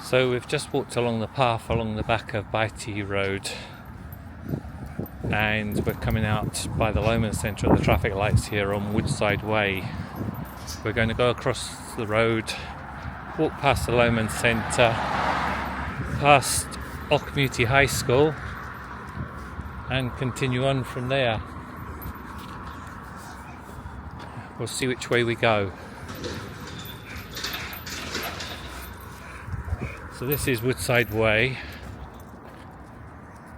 So we've just walked along the path along the back of Bighty Road, and we're coming out by the Lomond centre at the traffic lights here on Woodside Way. We're going to go across the road, walk past the Lomond centre, past Auchmuty High School, and continue on from there. We'll see which way we go. So this is Woodside Way.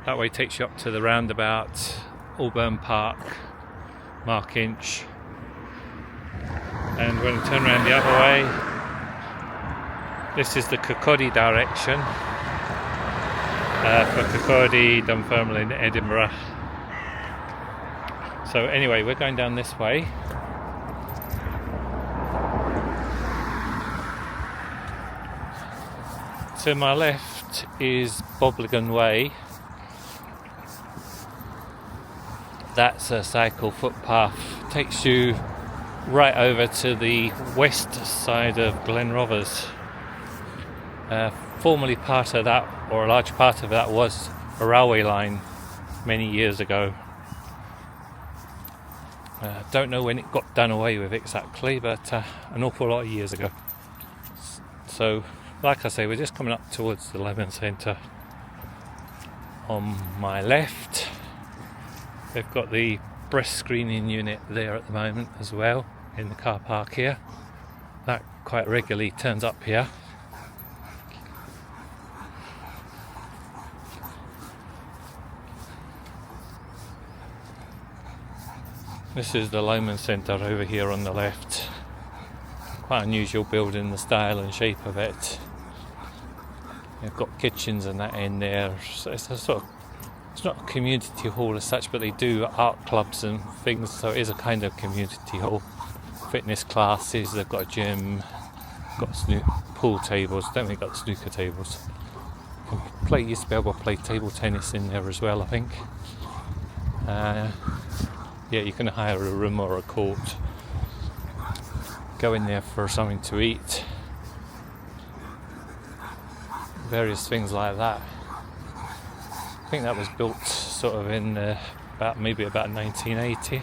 That way takes you up to the roundabout, Auburn Park, Mark Inch. And we're going to turn around the other way. This is the Carseggie direction for Carseggie, Dunfermline, Edinburgh. So anyway, we're going down this way. To my left is Bobliggan Way. That's a cycle footpath. Takes you right over to the west side of Glenrothes. Formerly part of that, or a large part of that, was a railway line many years ago. Don't know when it got done away with exactly, but an awful lot of years ago. So, like I say, we're just coming up towards the Lomond centre. On my left, they've got the breast screening unit there at the moment as well in the car park here. That quite regularly turns up here. This is the Lomond centre over here on the left. Quite unusual building, the style and shape of it. They've got kitchens and that in there. So it's a sort of, it's not a community hall as such, but they do art clubs and things, so it is a kind of community hall. Fitness classes, they've got a gym, got pool tables, don't think they've got snooker tables. Used to be able to play table tennis in there as well, I think. Yeah, you can hire a room or a court. Go in there for something to eat. Various things like that. I think that was built sort of in about 1980.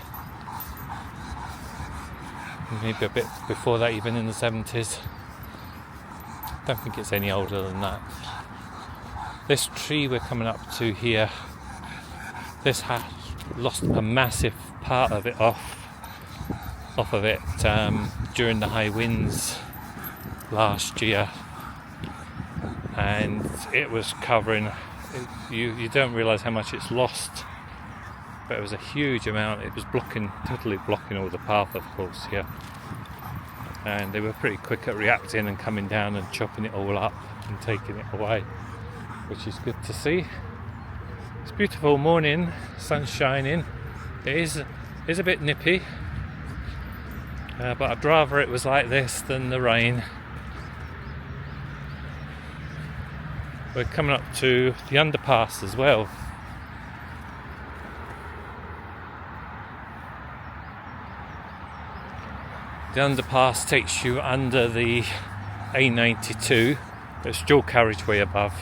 Maybe a bit before that, even in the 70s. Don't think it's any older than that. This tree we're coming up to here, this has lost a massive part of it off of it during the high winds last year, and it was covering. You don't realise how much it's lost, but it was a huge amount. It was totally blocking all the path, of course, here. And they were pretty quick at reacting and coming down and chopping it all up and taking it away, which is good to see. It's a beautiful morning, sun's shining. It is a bit nippy, but I'd rather it was like this than the rain. We're coming up to the underpass as well. The underpass takes you under the A92. There's dual carriageway above,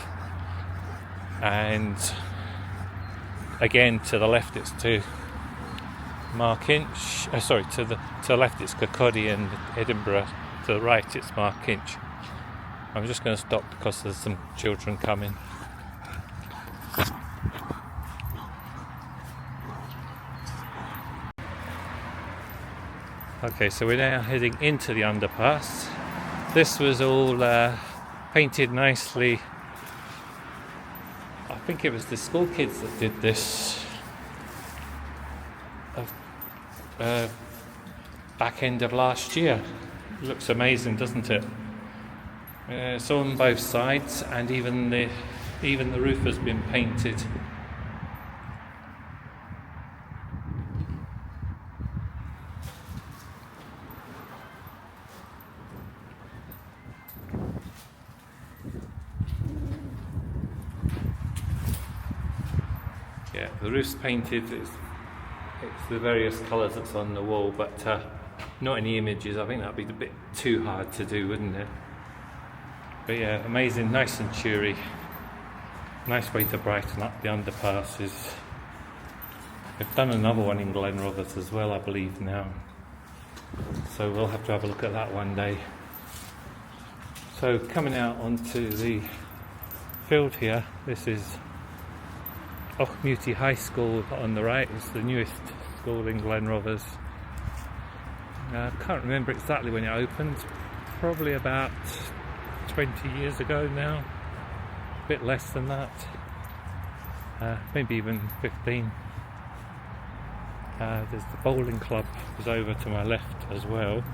and again to the left it's to Mark Inch. To the left it's Carseggie and Edinburgh. To the right it's Mark Inch. I'm just going to stop because there's some children coming. Okay, so we're now heading into the underpass. This was all painted nicely. I think it was the school kids that did this back end of last year. It looks amazing, doesn't it? It's on both sides, and even the roof has been painted. Yeah, the roof's painted. It's the various colours that's on the wall, but not any images. I think that'd be a bit too hard to do, wouldn't it? But yeah, amazing, nice and cheery. Nice way to brighten up the underpasses. They've done another one in Glenrothes as well, I believe now. So we'll have to have a look at that one day. So coming out onto the field here, this is Auchmuty High School on the right. It's the newest school in Glenrothes. I can't remember exactly when it opened, probably about 20 years ago now, a bit less than that, maybe even 15. There's the bowling club is over to my left as well.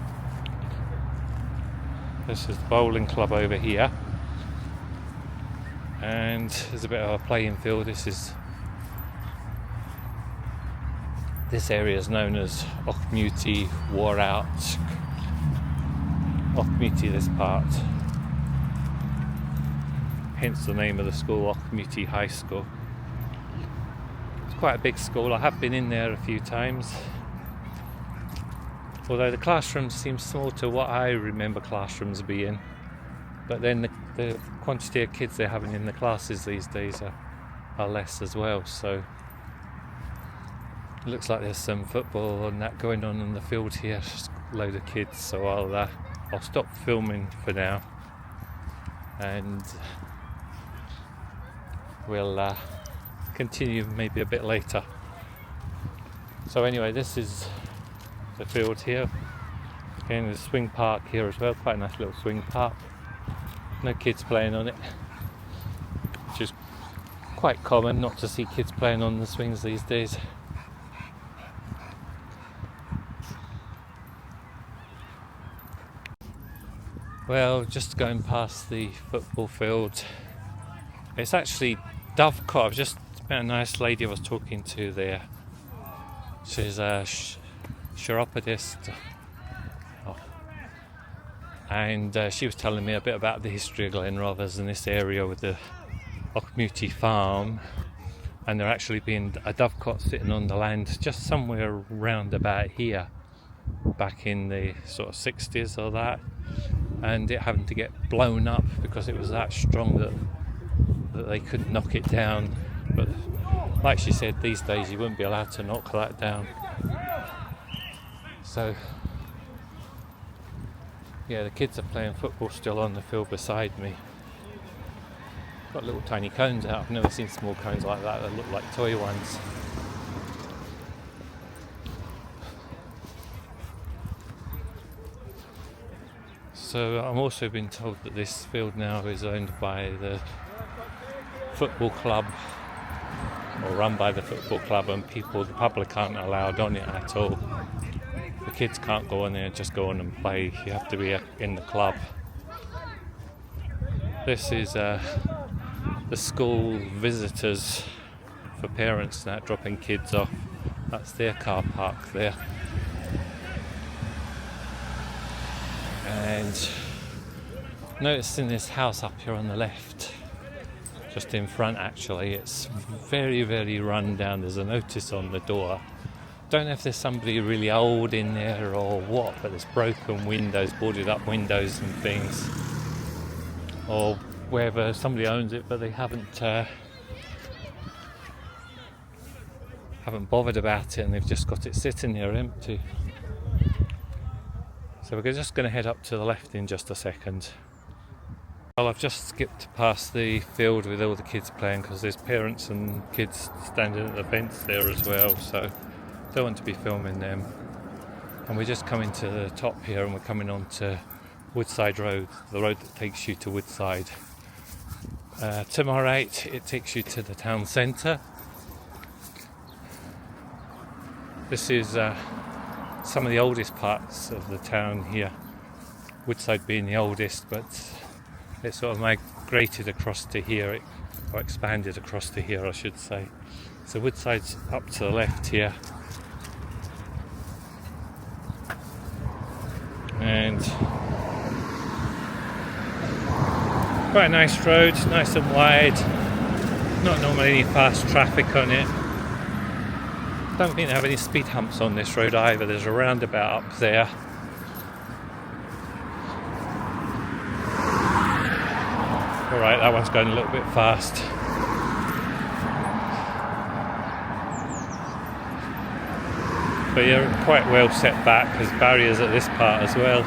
This is the bowling club over here, and there's a bit of a playing field. This area is known as Auchmuty, wore out Auchmuty, this part, hence the name of the school, Auchmuty High School. It's quite a big school. I have been in there a few times, although the classrooms seem small to what I remember classrooms being, but then the quantity of kids they're having in the classes these days are less as well, so it looks like there's some football and that going on in the field here. Just a load of kids, so I'll stop filming for now, and we'll continue maybe a bit later. So anyway, this is the field here. Again, there's a swing park here as well, quite a nice little swing park. No kids playing on it, which is quite common not to see kids playing on the swings these days. Well, just going past the football field, it's actually Dovecot. I've just met a nice lady I was talking to there. She's a chiropodist, and she was telling me a bit about the history of Glenrothes and this area with the Auchmuty farm, and there actually being a dovecot sitting on the land just somewhere round about here back in the sort of 60s or that, and it having to get blown up because it was that strong that they couldn't knock it down. But like she said, these days you wouldn't be allowed to knock that down. So yeah, the kids are playing football still on the field beside me. Got little tiny cones out. I've never seen small cones like that look like toy ones. So I'm also been told that this field now is owned by the football club, or run by the football club, and the public aren't allowed on it at all. The kids can't go on there and just go on and play. You have to be in the club. This is the school visitors for parents now dropping kids off. That's their car park there. And noticing this house up here on the left, just in front actually, it's very, very run down. There's a notice on the door. Don't know if there's somebody really old in there or what, but there's broken windows, boarded up windows and things, or whether somebody owns it but they haven't bothered about it and they've just got it sitting here empty. So we're just going to head up to the left in just a second. Well, I've just skipped past the field with all the kids playing because there's parents and kids standing at the fence there as well, so don't want to be filming them. And we're just coming to the top here, and we're coming on to Woodside Road, the road that takes you to Woodside. To my right, it takes you to the town centre. This is some of the oldest parts of the town here, Woodside being the oldest, but it sort of migrated across to here, or expanded across to here I should say. So Woodside's up to the left here, and quite a nice road, nice and wide, not normally any fast traffic on it. Don't think they have any speed humps on this road either. There's a roundabout up there. right, that one's going a little bit fast. But you're quite well set back. There's barriers at this part as well.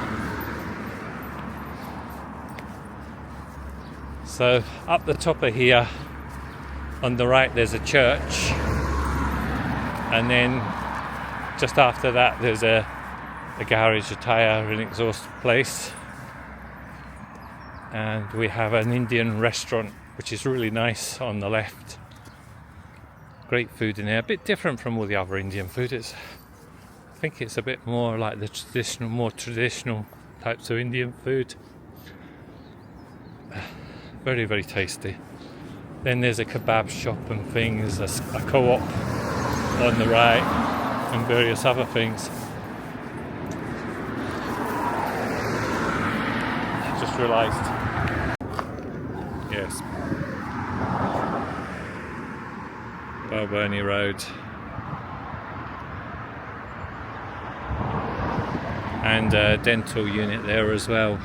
So up the top of here, on the right there's a church, and then just after that there's a garage, a tyre and exhaust place, and we have an Indian restaurant which is really nice on the left. Great food in there, a bit different from all the other Indian food. I think it's a bit more like the more traditional types of Indian food. Very, very tasty. Then there's a kebab shop and things, a co-op on the right, and various other things. Just realised. Yes. Balburney Road. And a dental unit there as well.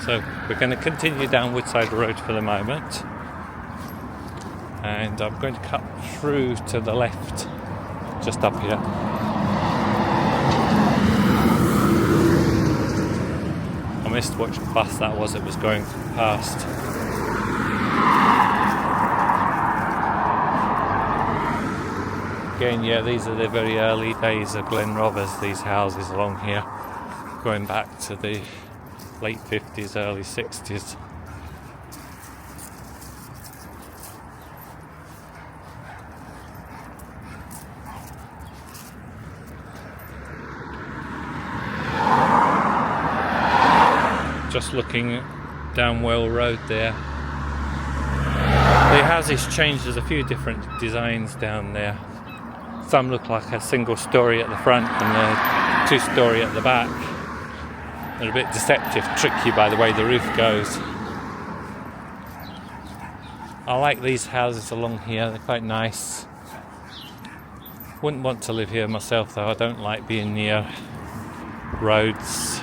So we're going to continue down Woodside Road for the moment, and I'm going to cut through to the left just up here. I missed which bus that was going past. Again, yeah, these are the very early days of Glenrothes, these houses along here, going back to the late 50s, early 60s. Just looking down Well Road there. The houses changed, there's a few different designs down there. Some look like a single story at the front and a two-story at the back. They're a bit deceptive, tricky by the way the roof goes. I like these houses along here, they're quite nice. Wouldn't want to live here myself though, I don't like being near roads.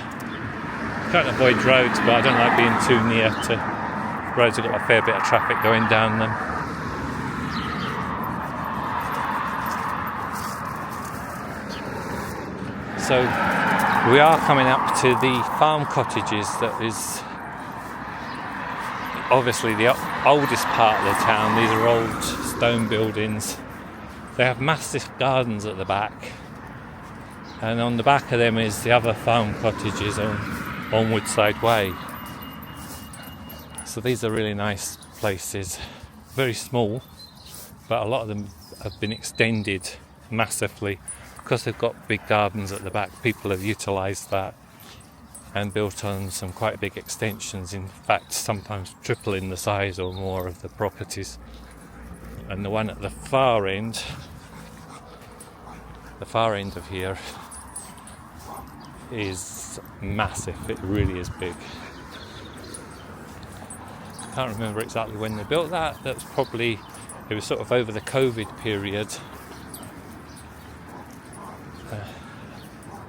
Can't avoid roads, but I don't like being too near to roads that have got a fair bit of traffic going down them. So we are coming up to the farm cottages. That is obviously the oldest part of the town. These are old stone buildings. They have massive gardens at the back, and on the back of them is the other farm cottages on Woodside Way. So these are really nice places, very small, but a lot of them have been extended massively. Because they've got big gardens at the back, people have utilised that and built on some quite big extensions, in fact sometimes tripling the size or more of the properties. And the one at the far end of here is massive, it really is big. I can't remember exactly when they built that, it was sort of over the COVID period.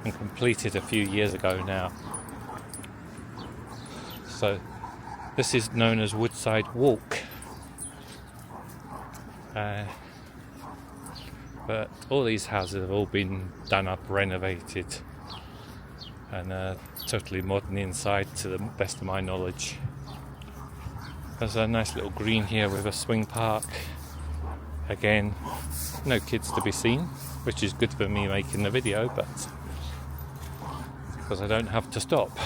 And completed a few years ago now. So this is known as Woodside Walk. But all these houses have all been done up, renovated, and totally modern inside to the best of my knowledge. There's a nice little green here with a swing park. Again, no kids to be seen, which is good for me making the video, but because I don't have to stop.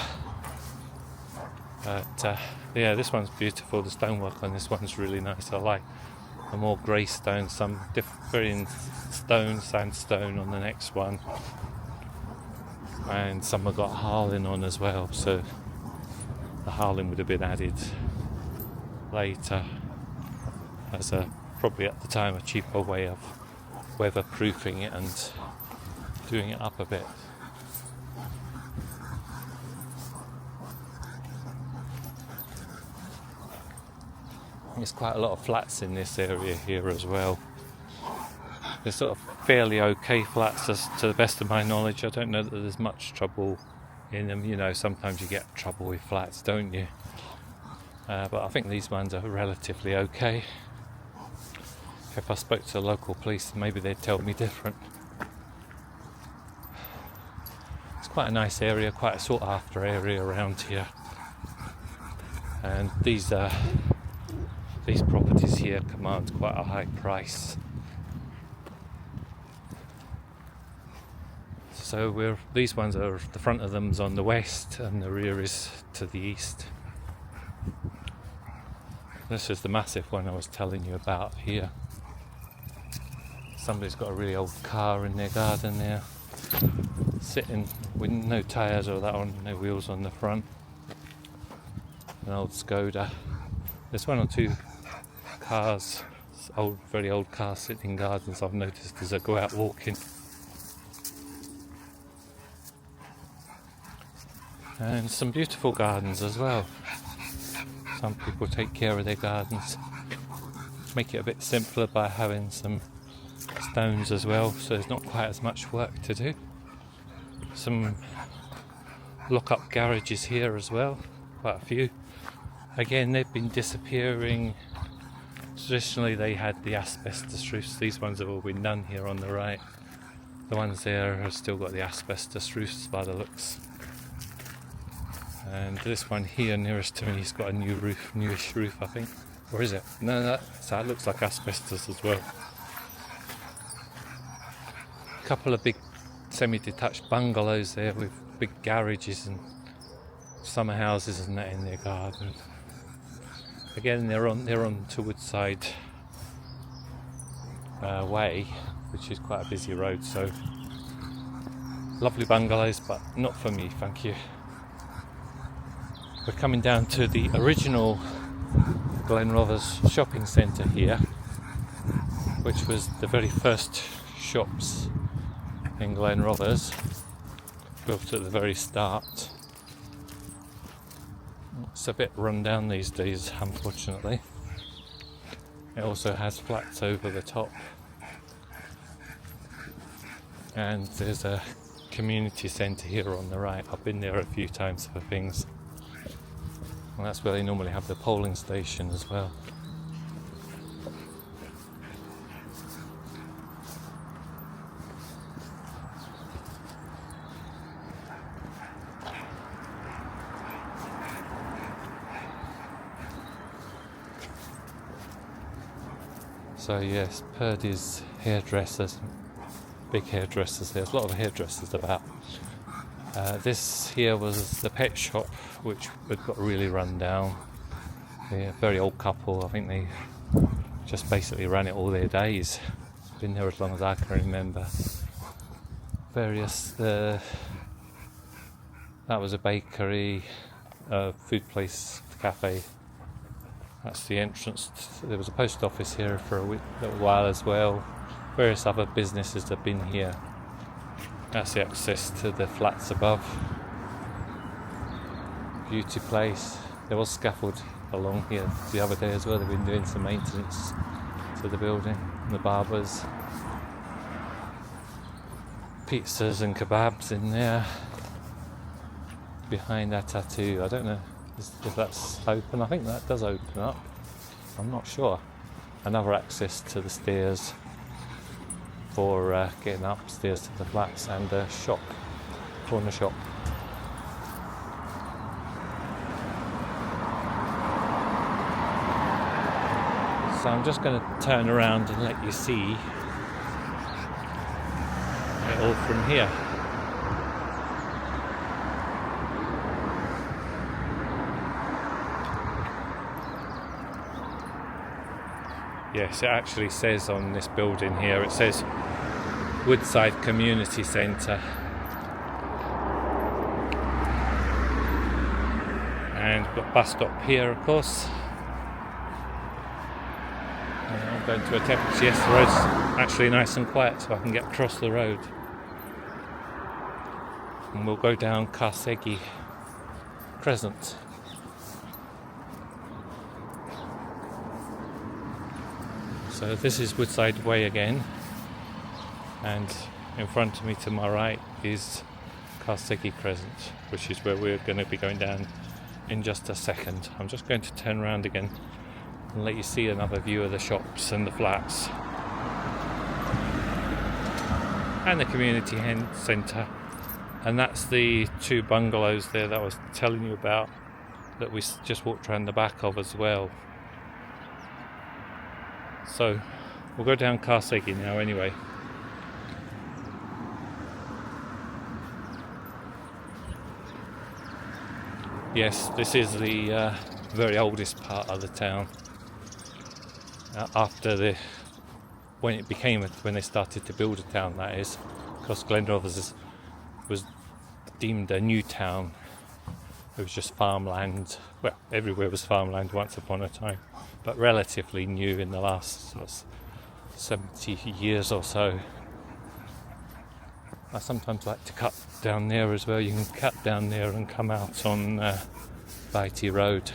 But yeah, this one's beautiful. The stonework on this one's really nice. I like the more grey stone, some different stone, sandstone on the next one, and some have got harling on as well, so the harling would have been added later as probably at the time a cheaper way of weatherproofing it and doing it up a bit. There's quite a lot of flats in this area here as well. They're sort of fairly okay flats, as to the best of my knowledge. I don't know that there's much trouble in them. You know, sometimes you get trouble with flats, don't you? But I think these ones are relatively okay. If I spoke to the local police, maybe they'd tell me different. It's quite a nice area, quite a sought after area around here. And these properties here command quite a high price. So these ones are, the front of them's on the west and the rear is to the east. This is the massive one I was telling you about here. Somebody's got a really old car in their garden there, sitting with no tyres or that on, no wheels on the front. An old Skoda. There's one or two cars, very old cars sitting in gardens I've noticed as I go out walking. And some beautiful gardens as well. Some people take care of their gardens, make it a bit simpler by having some stones as well, so there's not quite as much work to do. Some lock-up garages here as well, quite a few. Again, they've been disappearing. Traditionally they had the asbestos roofs. These ones have all been done here on the right. The ones there have still got the asbestos roofs by the looks. And this one here nearest to me has got a newish roof, I think. Or is it? No, that looks like asbestos as well. A couple of big semi-detached bungalows there with big garages and summer houses and that in their garden. Again, they're on to Woodside Way, which is quite a busy road. So lovely bungalows, but not for me, thank you. We're coming down to the original Glenrothes shopping centre here, which was the very first shops in Glenrothes, built at the very start. It's a bit run down these days, unfortunately. It also has flats over the top, and there's a community centre here on the right. I've been there a few times for things. And that's where they normally have the polling station as well. So yes, Purdy's hairdressers, big hairdressers. There's a lot of hairdressers about. This here was the pet shop, which had got really run down. They're a very old couple. I think they just basically ran it all their days. Been there as long as I can remember. That was a bakery, a food place, cafe. That's the entrance. There was a post office here for a little while as well. Various other businesses have been here. That's the access to the flats above. Beauty place. There was scaffold along here the other day as well. They've been doing some maintenance to the building. The barbers. Pizzas and kebabs in there. Behind that tattoo. I don't know if that's open. I think that does open up. I'm not sure. Another access to the stairs for getting upstairs to the flats, and a shop, corner shop. So I'm just going to turn around and let you see it all from here. Yes, it actually says on this building here, it says Woodside Community Centre. And we've got bus stop here, of course. And I'm going to a temperature. Yes, the road's actually nice and quiet, so I can get across the road. And we'll go down Carseggie Crescent. So this is Woodside Way again, and in front of me to my right is Carseggie Crescent, which is where we're going to be going down in just a second. I'm just going to turn around again and let you see another view of the shops and the flats and the community centre. And that's the 2 bungalows there that I was telling you about that we just walked around the back of as well. So we'll go down Carseggie now anyway. Yes, this is the very oldest part of the town. When they started to build a town, that is, because Glenrothes was deemed a new town. It was just farmland. Well, everywhere was farmland once upon a time, but relatively new in the last 70 years or so. I sometimes like to cut down there as well. You can cut down there and come out on Bighty Road.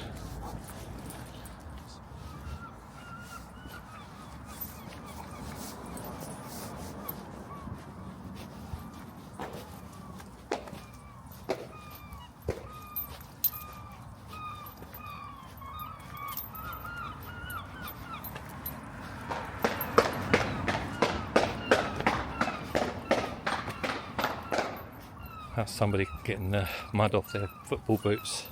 That's somebody getting the mud off their football boots.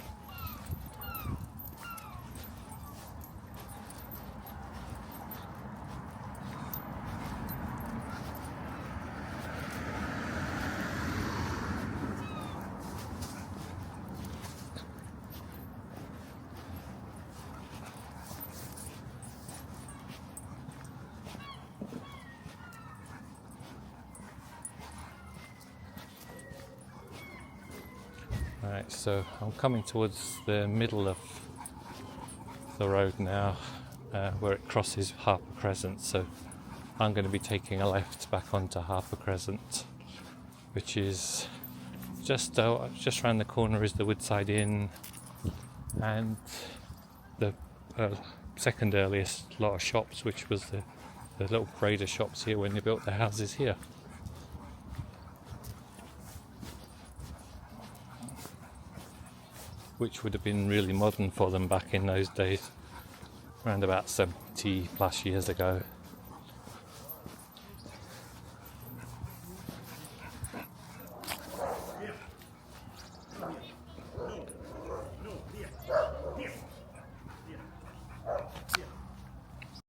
Right, so I'm coming towards the middle of the road now, where it crosses Harper Crescent, so I'm going to be taking a left back onto Harper Crescent, which is just around the corner is the Woodside Inn and the second earliest lot of shops, which was the little grader shops here when they built the houses here. Which would have been really modern for them back in those days, around about 70 plus years ago.